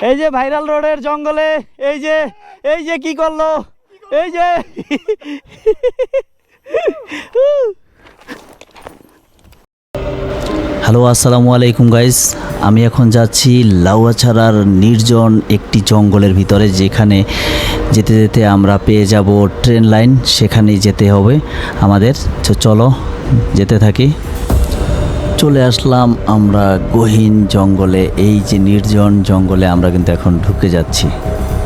এই যে ভাইরাল রোডের জঙ্গলে এই যে কি করলো এই যে হ্যালো আসসালামু আলাইকুম গাইস, আমি এখন যাচ্ছি লাউয়াছড়ার নির্জন একটি জঙ্গলের ভিতরে, যেখানে যেতে যেতে আমরা পেয়ে যাব ট্রেন লাইন, সেখানেই যেতে হবে আমাদের। তো চলো যেতে থাকি। চলে আসলাম আমরা গহীন জঙ্গলে। এই যে নির্জন জঙ্গলে আমরা কিন্তু এখন ঢুকে যাচ্ছি।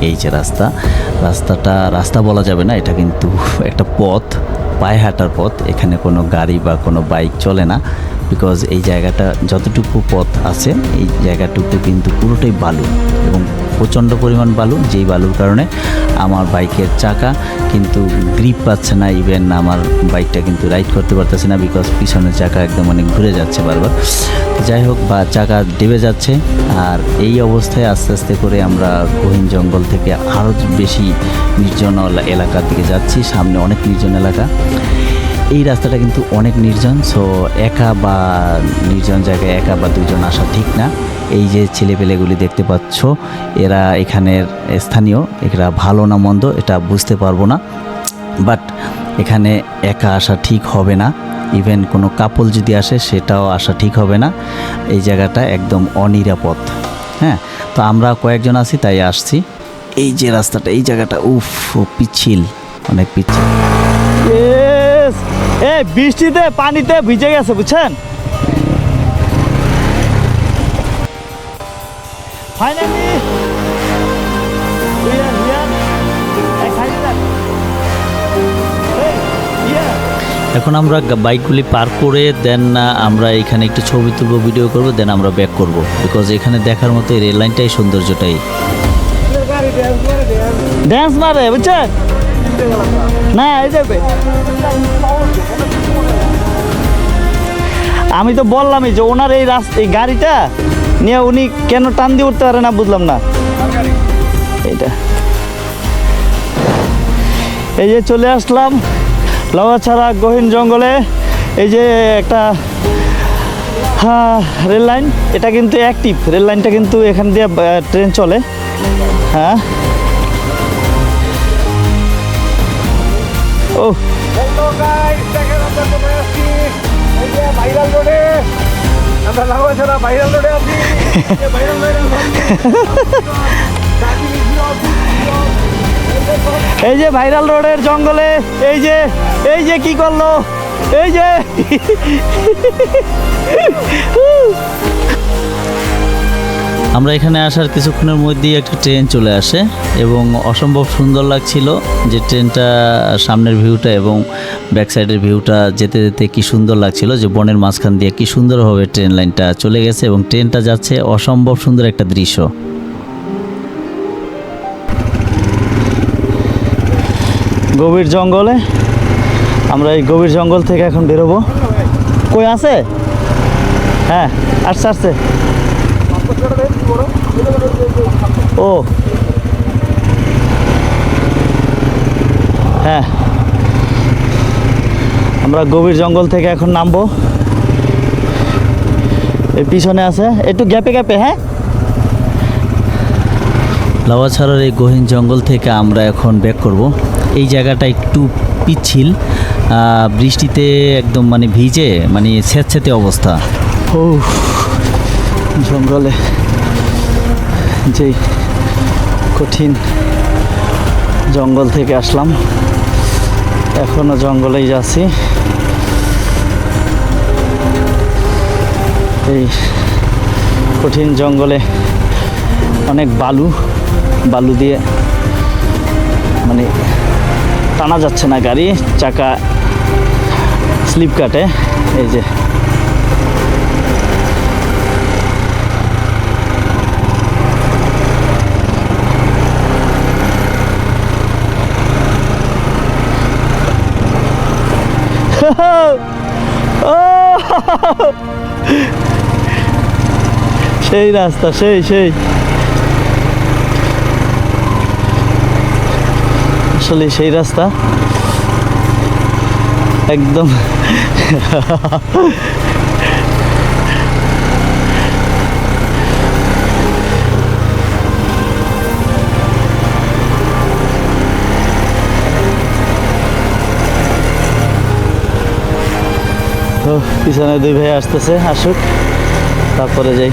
এই যে রাস্তা বলা যাবে না, এটা কিন্তু একটা পথ, পায়ে হাঁটার পথ। এখানে কোনো গাড়ি বা কোনো বাইক চলে না, বিকজ এই জায়গাটা যতটুকু পথ আছে এই জায়গাটুকু কিন্তু পুরোটাই বালু এবং প্রচণ্ড পরিমাণ বালু, যেই বালুর কারণে আমার বাইকের চাকা কিন্তু গ্রিপ পাচ্ছে না। ইভেন আমার বাইকটা কিন্তু রাইড করতে পারতেছে না, বিকজ পিছনের চাকা একদম অনেক ঘুরে যাচ্ছে বারবার। যাই হোক, বা চাকা ডেবে যাচ্ছে। আর এই অবস্থায় আস্তে আস্তে করে আমরা গহীন জঙ্গল থেকে আরও বেশি নির্জন এলাকার দিকে যাচ্ছি। সামনে অনেক নির্জন এলাকা। এই রাস্তাটা কিন্তু অনেক নির্জন, সো একা বা নির্জন জায়গায় একা বা দুজন আসা ঠিক না। এই যে ছেলেপেলেগুলি দেখতে পাচ্ছ, এরা এখানের স্থানীয়, এরা ভালো না মন্দ এটা বুঝতে পারবো না, বাট এখানে একা আসা ঠিক হবে না। ইভেন কোনো কাপল যদি আসে সেটাও আসা ঠিক হবে না। এই জায়গাটা একদম অনিরাপদ। হ্যাঁ, তো আমরা কয়েকজন আছি তাই আসছি। এই যে রাস্তাটা, এই জায়গাটা পিচ্ছিল, অনেক পিচ্ছিল। এই বৃষ্টিতে পানিতে ভিজে গেছে, বুঝছেন? ফাইনালি এখন আমরা বাইকগুলি পার করে দেন আমরা এখানে একটু ছবি তুলবো, ভিডিও করবো, দেন আমরা ব্যাক করব, বিকজ এখানে দেখার মতো এই রেল লাইনটাই সৌন্দর্যটাই। ড্যান্স মারে, বুঝছেন? না এই যাবে, আমি তো বললামই যে ওনার এই গাড়িটা নিয়ে উনি কেন টান দিয়ে উঠতে পারে না, বুঝলাম না। এইটা এই যে চলে আসলাম লাউয়াছড়া গহীন জঙ্গলে। এই যে একটা রেল লাইন, এটা কিন্তু অ্যাক্টিভ রেল লাইনটা, কিন্তু এখান দিয়ে ট্রেন চলে। হ্যাঁ, ও এই যে ভাইরাল রোডের জঙ্গলে এই যে কি করলো এই যে আমরা এখানে আসার কিছুক্ষণের মধ্যেই একটা ট্রেন চলে আসে এবং অসম্ভব সুন্দর লাগছিল যে ট্রেনটা সামনের ভিউটা এবং ব্যাক সাইডের ভিউটা যেতে যেতে কি সুন্দর লাগছিল, যে বনের মাঝখান দিয়ে কি সুন্দরভাবে ট্রেন লাইনটা চলে গেছে এবং ট্রেনটা যাচ্ছে। অসম্ভব সুন্দর একটা দৃশ্য। গভীর জঙ্গলে আমরা এই গভীর জঙ্গল থেকে এখন বেরোবো। কই আছে? হ্যাঁ, আসছে। ও হ্যাঁ, আমরা গভীর জঙ্গল থেকে এখন নামবো। এই পিছনে আছে, একটু গ্যাপে। হ্যাঁ, লাউয়াছড়ার এই গহীন জঙ্গল থেকে আমরা এখন ব্যাক করব। এই জায়গাটা একটু পিচ্ছিল, বৃষ্টিতে একদম ভিজে স্যাঁতস্যাঁতে অবস্থা। ও জঙ্গলে যে কঠিন জঙ্গল থেকে আসলাম, এখনো জঙ্গলেই যাচ্ছি। এই কঠিন জঙ্গলে অনেক বালু দিয়ে টানা যাচ্ছে না গাড়ি, চাকা স্লিপ কাটে। এই যে সেই রাস্তা, সেই আসলে সেই রাস্তা একদম। তো পিছনে দুই ভাই আসতেছে, আসুক তারপরে যাই।